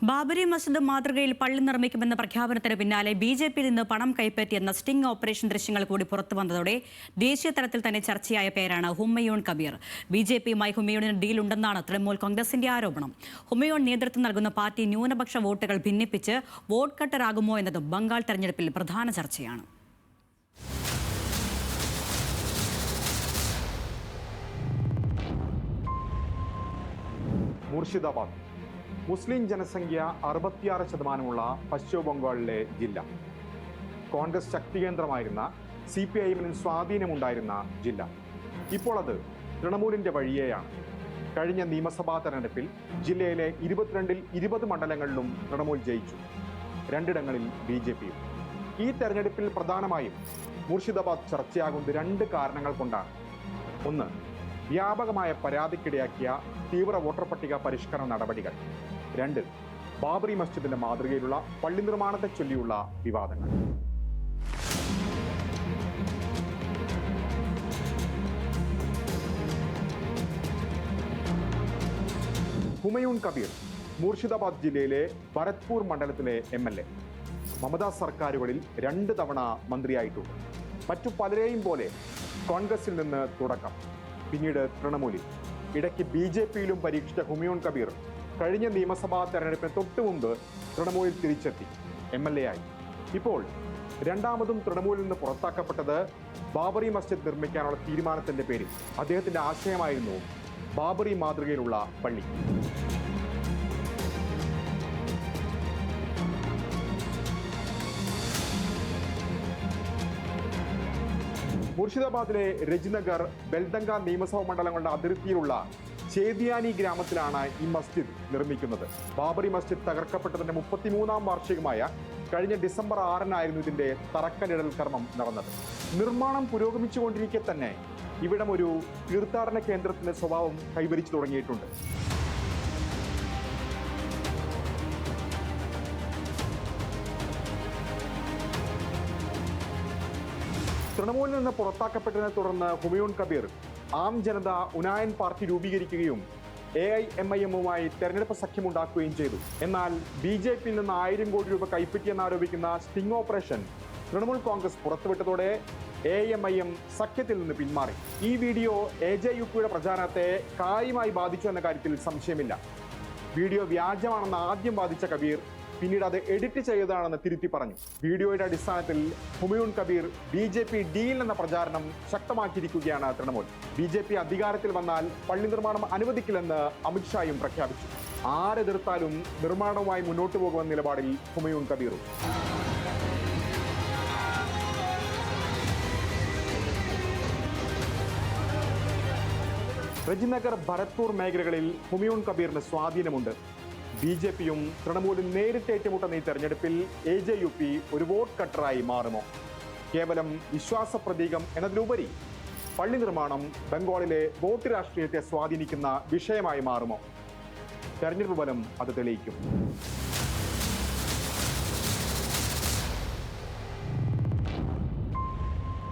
ബാബരി മസ്ജിദ് മാതൃകയിൽ പള്ളി നിർമ്മിക്കുമെന്ന പ്രഖ്യാപനത്തിന് പിന്നാലെ ബിജെപിയിൽ നിന്ന് പണം കൈപ്പറ്റിയെന്ന സ്റ്റിംഗ് ഓപ്പറേഷൻ ദൃശ്യങ്ങൾ കൂടി പുറത്തുവന്നതോടെ ദേശീയ തലത്തിൽ തന്നെ ചർച്ചയായ പേരാണ് ഹുമയൂൺ കബീർ. ബിജെപിയുമായി ഹുമയൂണിന് ഡീലുണ്ടെന്നാണ് തൃണമൂൽ കോൺഗ്രസിന്റെ ആരോപണം. ഹുമയൂൺ നേതൃത്വം നൽകുന്ന പാർട്ടി ന്യൂനപക്ഷ വോട്ടുകൾ ഭിന്നിപ്പിച്ച് വോട്ട് കട്ടറാകുമോ എന്നതും ബംഗാൾ തെരഞ്ഞെടുപ്പിൽ പ്രധാന ചർച്ചയാണ്. മുർഷിദാബാദ് മുസ്ലിം ജനസംഖ്യ 66% പശ്ചിമ ബംഗാളിലെ ജില്ല. കോൺഗ്രസ് ശക്തികേന്ദ്രമായിരുന്ന CPIM-ന് സ്വാധീനമുണ്ടായിരുന്ന ജില്ല. ഇപ്പോൾ അത് തൃണമൂലിന്റെ വഴിയെയാണ്. കഴിഞ്ഞ നിയമസഭാ തെരഞ്ഞെടുപ്പിൽ ജില്ലയിലെ 22-ൽ 20 മണ്ഡലങ്ങളിലും തൃണമൂൽ ജയിച്ചു. 2ഇടങ്ങളിൽ BJPയും. ഈ തെരഞ്ഞെടുപ്പിൽ പ്രധാനമായും മുർഷിദാബാദ് ചർച്ചയാകുന്നത് 2 കാരണങ്ങൾ കൊണ്ടാണ്. ഒന്ന്, വ്യാപകമായ പരാതിക്കിടയാക്കിയ തീവ്ര വോട്ടർ പട്ടിക പരിഷ്കരണ നടപടികൾ. 2, ബാബറി മസ്ജിദിന്റെ മാതൃകയിലുള്ള പള്ളി നിർമ്മാണത്തെ ചൊല്ലിയുള്ള വിവാദങ്ങൾ. ഹുമയൂൺ കബീർ മുർഷിദാബാദ് ജില്ലയിലെ ഭരത്പൂർ മണ്ഡലത്തിലെ MLA. മമതാ സർക്കാരുകളിൽ 2 തവണ മന്ത്രിയായിട്ടുണ്ട്. മറ്റു പലരെയും പോലെ കോൺഗ്രസിൽ നിന്ന് തുടക്കം, പിന്നീട് തൃണമൂലിൽ, ഇടയ്ക്ക് BJPയിലും പരീക്ഷിച്ച ഹുമയൂൺ കബീർ കഴിഞ്ഞ നിയമസഭാ തെരഞ്ഞെടുപ്പിന് തൊട്ടു മുമ്പ് തൃണമൂലിൽ തിരിച്ചെത്തി MLA ആയി. ഇപ്പോൾ രണ്ടാമതും തൃണമൂലിൽ നിന്ന് പുറത്താക്കപ്പെട്ടത് ബാബറി മസ്ജിദ് നിർമ്മിക്കാനുള്ള തീരുമാനത്തിന്റെ പേരിൽ. അദ്ദേഹത്തിന്റെ ആശയമായിരുന്നു ബാബറി മാതൃകയിലുള്ള പള്ളി. മുർഷിദാബാദിലെ രജ്നഗർ, ബെൽദംഗ നിയമസഭാ മണ്ഡലങ്ങളുടെ അതിർത്തിയിലുള്ള ചേദിയാനി ഗ്രാമത്തിലാണ് ഈ മസ്ജിദ് നിർമ്മിക്കുന്നത്. ബാബറി മസ്ജിദ് തകർക്കപ്പെട്ടതിന്റെ 33ാം വാർഷികമായ കഴിഞ്ഞ ഡിസംബർ 6-നായിരുന്നു ഇതിന്റെ തറക്കല്ലിടൽ കർമ്മം നടന്നത്. നിർമ്മാണം പുരോഗമിച്ചുകൊണ്ടിരിക്കെ തന്നെ ഇവിടം ഒരു തീർത്ഥാടന കേന്ദ്രത്തിന്റെ സ്വഭാവം കൈവരിച്ചു തുടങ്ങിയിട്ടുണ്ട്. തൃണമൂലിൽ നിന്ന് പുറത്താക്കപ്പെട്ടതിനെ തുടർന്ന് ഹുമയൂൺ കബീർ ആം ജനത ഉനായൻ പാർട്ടി രൂപീകരിക്കുകയും AIMIM-മായി തെരഞ്ഞെടുപ്പ് സഖ്യമുണ്ടാക്കുകയും ചെയ്തു. എന്നാൽ BJPയിൽ നിന്ന് 1000 കോടി രൂപ കൈപ്പറ്റിയെന്നാരോപിക്കുന്ന സ്റ്റിംഗ് ഓപ്പറേഷൻ തൃണമൂൽ കോൺഗ്രസ് പുറത്തുവിട്ടതോടെ AIMIM സഖ്യത്തിൽ നിന്ന് പിന്മാറി. ഈ വീഡിയോ AJUPയുടെ പ്രചാരണത്തെ കാര്യമായി ബാധിച്ചു എന്ന കാര്യത്തിൽ സംശയമില്ല. വീഡിയോ വ്യാജമാണെന്ന് ആദ്യം വാദിച്ച കബീർ പിന്നീട് അത് എഡിറ്റ് ചെയ്തതാണെന്ന് തിരുത്തി പറഞ്ഞു. വീഡിയോയുടെ അടിസ്ഥാനത്തിൽ ഹുമയൂൺ കബീർ BJP ഡീൽ എന്ന പ്രചാരണം ശക്തമാക്കിയിരിക്കുകയാണ് തൃണമൂൽ. BJP അധികാരത്തിൽ വന്നാൽ പള്ളി നിർമ്മാണം അനുവദിക്കില്ലെന്ന് അമിത്ഷായും പ്രഖ്യാപിച്ചു. ആരെതിർത്താലും നിർമ്മാണവുമായി മുന്നോട്ടു പോകുമെന്ന നിലപാടിൽ ഹുമയൂൺ കബീറും. രജ്നഗർ, ഭരത്പൂർ മേഖലകളിൽ ഹുമയൂൺ കബീറിന് സ്വാധീനമുണ്ട്. BJPയും തൃണമൂലും നേരിട്ട് ഏറ്റുമുട്ടുന്ന ഈ തെരഞ്ഞെടുപ്പിൽ AJUP ഒരു വോട്ട് കട്ടറായി മാറുമോ? കേവലം വിശ്വാസ പ്രതീകം എന്നതിലുപരി പള്ളി നിർമ്മാണം ബംഗാളിലെ വോട്ട് രാഷ്ട്രീയത്തെ സ്വാധീനിക്കുന്ന വിഷയമായി മാറുമോ? തെരഞ്ഞെടുപ്പ് ഫലം അത് തെളിയിക്കും.